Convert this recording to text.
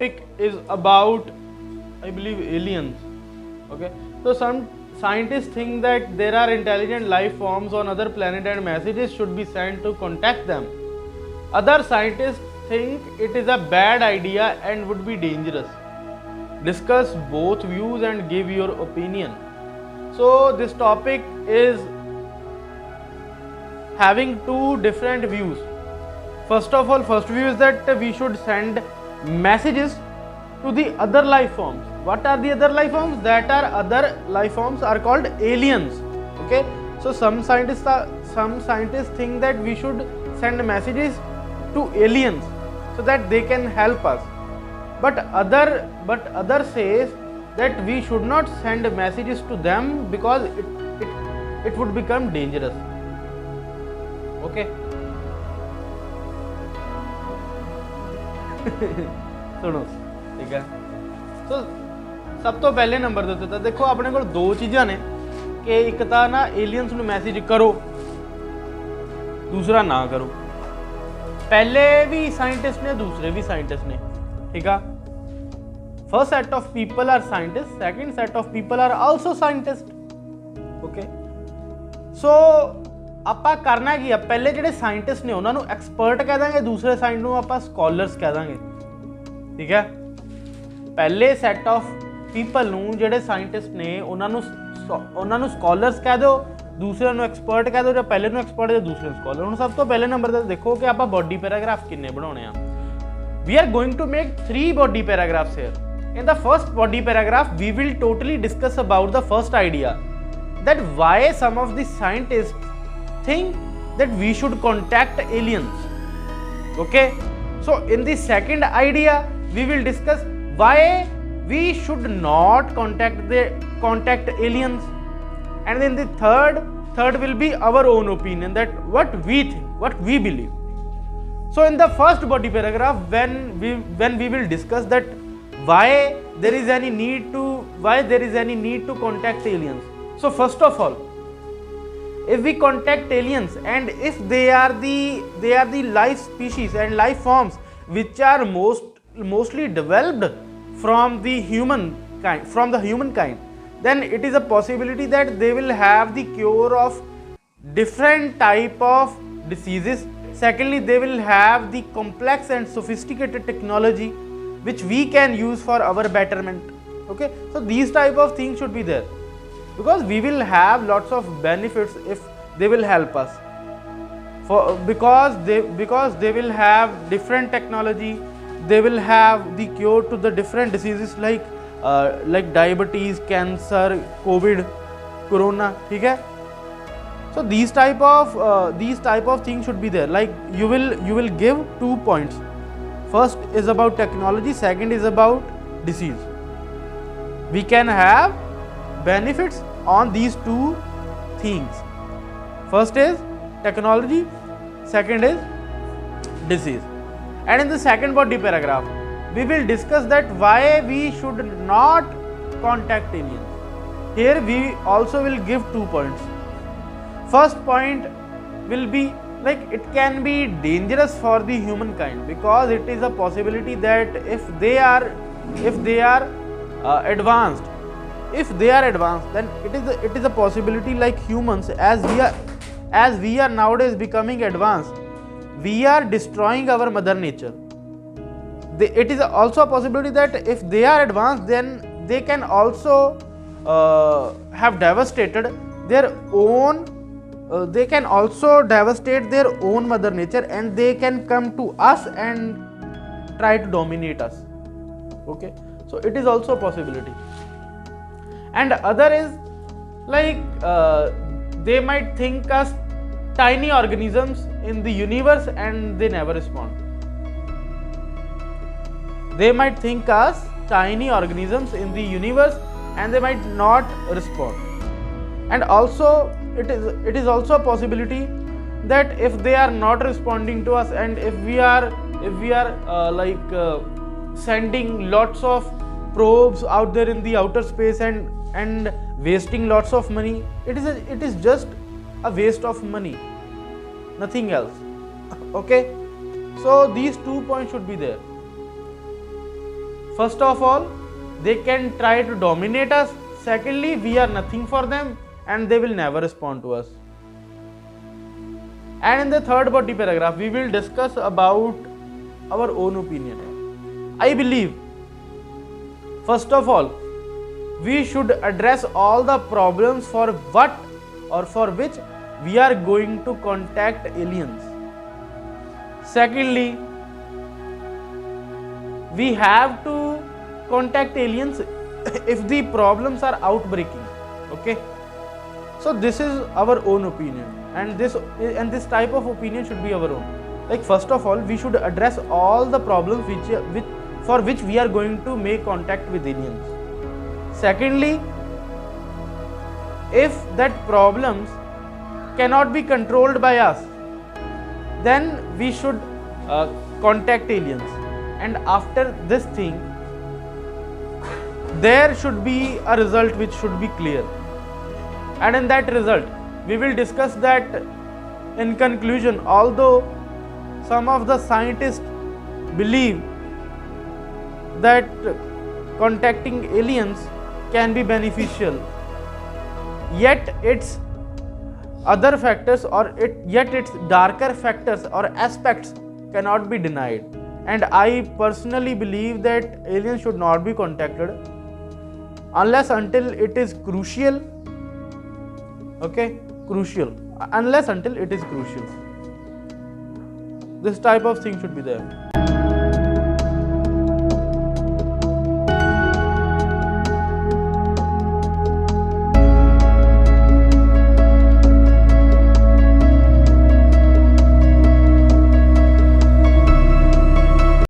Topic is about, I believe, aliens. Okay, so some scientists think that there are intelligent life forms on other planets and messages should be sent to contact them. Other scientists think it is a bad idea and would be dangerous. Discuss both views and give your opinion. So this topic is having two different views. First of all, first view is that we should send messages to the other life forms. What are the other life forms? That are other life forms are called aliens. Okay, so some scientists think that we should send messages to aliens so that they can help us. But other says that we should not send messages to them because it would become dangerous. Okay. सुनो ठीक है। सो सब तो पहले number ਦੇ ਉੱਤੇ देखो अपने को दो चीज़ां ने कि एक ਤਾਂ ना एलियंस ਨੂੰ मैसेज करो, दूसरा ना करो। पहले भी साइंटिस्ट ने, दूसरे भी साइंटिस्ट ने, ठीक है। First set of people are scientist, second set of people are also scientist. Okay, so ਆਪਾਂ ਕਰਨਾ ਕੀ ਆ, ਪਹਿਲੇ ਜਿਹੜੇ ਸਾਇੰਟਿਸਟ ਨੇ ਉਹਨਾਂ ਨੂੰ ਐਕਸਪਰਟ ਕਹਿ ਦਾਂਗੇ, ਦੂਸਰੇ ਸਾਈਡ ਨੂੰ ਆਪਾਂ ਸਕਾਲਰਸ ਕਹਿ ਦਾਂਗੇ, ਠੀਕ ਹੈ। ਪਹਿਲੇ ਸੈੱਟ ਆਫ ਪੀਪਲ ਨੂੰ ਜਿਹੜੇ ਸਾਇੰਟਿਸਟ ਨੇ ਉਹਨਾਂ ਨੂੰ ਸਕਾਲਰਸ ਕਹਿ ਦਿਓ, ਦੂਸਰੇ ਨੂੰ ਐਕਸਪਰਟ ਕਹਿ ਦਿਓ, ਜਾਂ ਪਹਿਲੇ ਨੂੰ ਐਕਸਪਰਟ ਜਾਂ ਦੂਸਰੇ ਨੂੰ ਸਕਾਲਰ। ਹੁਣ ਸਭ ਤੋਂ ਪਹਿਲੇ ਨੰਬਰ ਤੇ ਦੇਖੋ ਕਿ ਆਪਾਂ ਬੋਡੀ ਪੈਰਾਗ੍ਰਾਫ ਕਿੰਨੇ ਬਣਾਉਣੇ ਆ। We are going to make 3 body paragraphs here. In the first body paragraph, we will totally discuss about the first idea, that why some of the scientists think that we should contact aliens. Okay, so in the second idea we will discuss why we should not contact aliens, and then the third will be our own opinion, that what we think, what we believe. So in the first body paragraph, when we will discuss that why there is any need to contact aliens. So first of all, if we contact aliens and if they are the life species and life forms which are mostly developed from the humankind, then it is a possibility that they will have the cure of different type of diseases. Secondly, they will have the complex and sophisticated technology which we can use for our betterment. Okay, so these type of things should be there, because we will have lots of benefits if they will help us, because they will have different technology, they will have the cure to the different diseases like diabetes, cancer, covid, corona, ठीक है। So these type of things should be there. Like you will give 2 points. First is about technology, second is about disease. We can have benefits on these two things. First is technology, second is disease. And in the second body paragraph, we will discuss that why we should not contact aliens. Here we also will give 2 points. First point will be like it can be dangerous for the humankind, because it is a possibility that if they are advanced, then it is a possibility, like humans, as we are nowadays becoming advanced, we are destroying our mother nature. It is also a possibility that if they are advanced, then they can also have devastated their own they can also devastate their own mother nature, and they can come to us and try to dominate us. Okay, so it is also a possibility. And other is like they might think us tiny organisms in the universe and they never respond. They might think us tiny organisms in the universe and they might not respond. And also it is also a possibility that if they are not responding to us, and if we are sending lots of probes out there in the outer space and wasting lots of money, it is just a waste of money, nothing else. Okay, so these 2 points should be there. First of all, they can try to dominate us. Secondly, we are nothing for them and they will never respond to us. And in the third body paragraph, we will discuss about our own opinion. I believe, first of all, we should address all the problems for what or for which we are going to contact aliens. Secondly, we have to contact aliens if the problems are outbreaking. Okay, so this is our own opinion, and this type of opinion should be our own. Like, first of all, we should address all the problems for which we are going to make contact with aliens. Secondly, if that problems cannot be controlled by us, then we should contact aliens. And after this thing, there should be a result which should be clear. And in that result, we will discuss that in conclusion, although some of the scientists believe that contacting aliens can be beneficial, yet its other factors yet its darker factors or aspects cannot be denied. And I personally believe that aliens should not be contacted unless until it is crucial. Okay, crucial. Unless until it is crucial. This type of thing should be there.